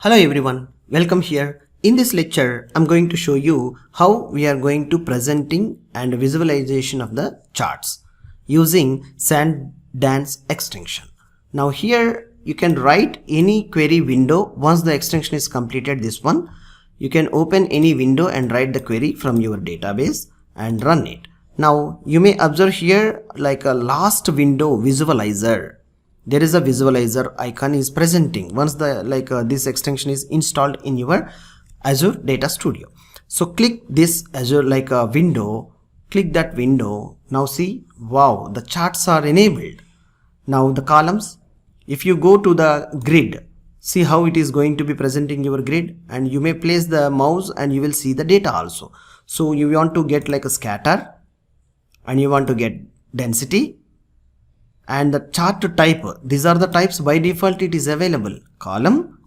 Hello everyone, welcome here. In this lecture, I'm going to show you how we are going to presenting and visualization of the charts using Sandance extension. Now here you can write any query window. Once the extension is completed, this one, you can open any window and write the query from your database and run it. Now you may observe here like a last window visualizer. There is a visualizer icon is presenting once the this extension is installed in your Azure Data Studio. So click this Azure window, click that window. Now see, wow, the charts are enabled. Now the columns, if you go to the grid, see how it is going to be presenting your grid, and you may place the mouse and you will see the data also. So you want to get like a scatter and you want to get density and the chart type. These are the types by default it is available: column,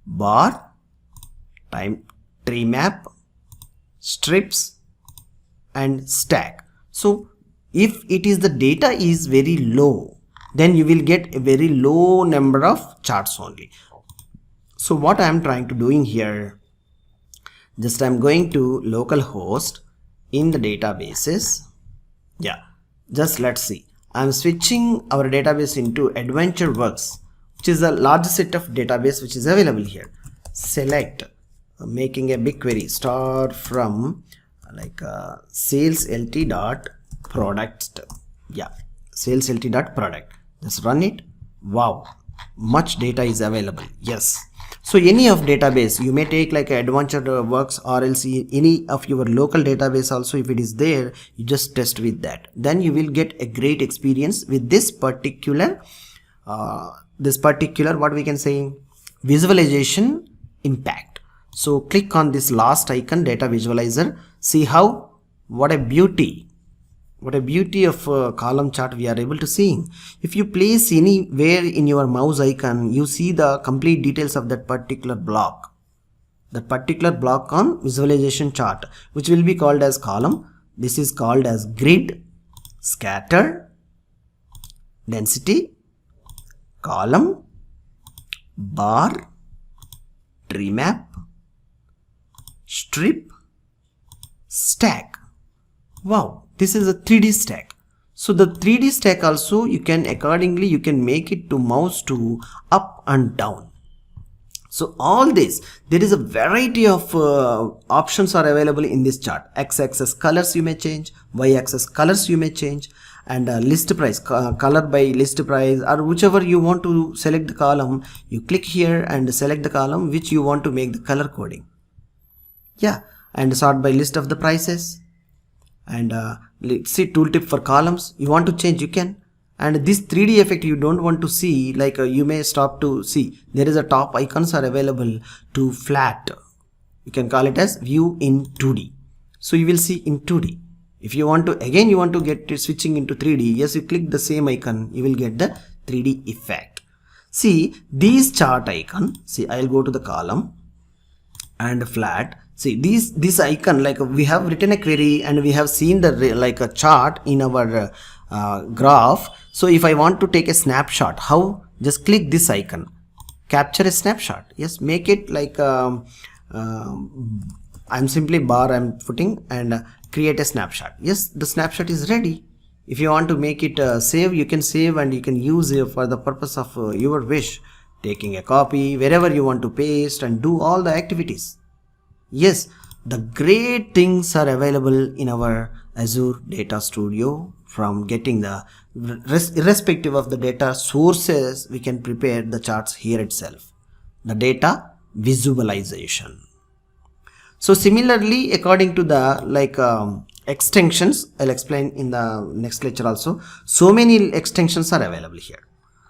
bar, tree map, strips and stack. So if it is the data is very low, then you will get a very low number of charts only. So what I am trying to doing here, just I am going to localhost in the databases. Yeah, just let's see. I'm switching our database into AdventureWorks, which is a large set of database which is available here. Select, making a BigQuery, start from sales lt dot product. Yeah, sales lt dot product. Just run it. Wow, much data is available. Yes. So any of database you may take like AdventureWorks or else any of your local database also. If it is there, you just test with that, then you will get a great experience with this particular what we can say visualization impact. So click on this last icon, data visualizer. See how what a beauty of column chart we are able to see. If you place anywhere in your mouse icon, you see the complete details of that particular block on visualization chart, which will be called as column. This is called as grid, scatter, density, column, bar, tree map, strip, stack. Wow, this is a 3D stack. So the 3D stack also you can accordingly you can make it to mouse to up and down. So all this, there is a variety of options are available in this chart. X-axis colors you may change, Y-axis colors you may change, and list price, color by list price, or whichever you want to select the column. You click here and select the column which you want to make the color coding. Yeah, and sort by list of the prices. And let's see tooltip for columns. You want to change, you can. And this 3D effect you don't want to see, you may stop to see. There is a top icons are available to flat. You can call it as view in 2D. So you will see in 2D. If you want to again you want to get to switching into 3D, yes, you click the same icon, you will get the 3D effect. See these chart icon. See, I'll go to the column and flat. See this icon, we have written a query and we have seen the a chart in our graph. So if I want to take a snapshot, how? Just click this icon, capture a snapshot. Yes, make it I'm simply bar I'm putting and create a snapshot. Yes, the snapshot is ready. If you want to make it save, you can save and you can use it for the purpose of your wish, taking a copy wherever you want to paste and do all the activities. Yes, the great things are available in our Azure Data Studio. From getting the irrespective of the data sources, we can prepare the charts here itself. The data visualization. So similarly, according to the extensions, I'll explain in the next lecture also. So many extensions are available here.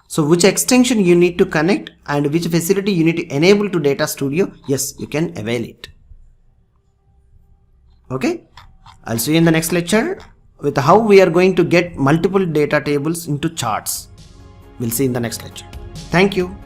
So which extension you need to connect and which facility you need to enable to Data Studio, yes, you can avail it. Okay, I'll see you in the next lecture with how we are going to get multiple data tables into charts. We'll see in the next lecture. Thank you.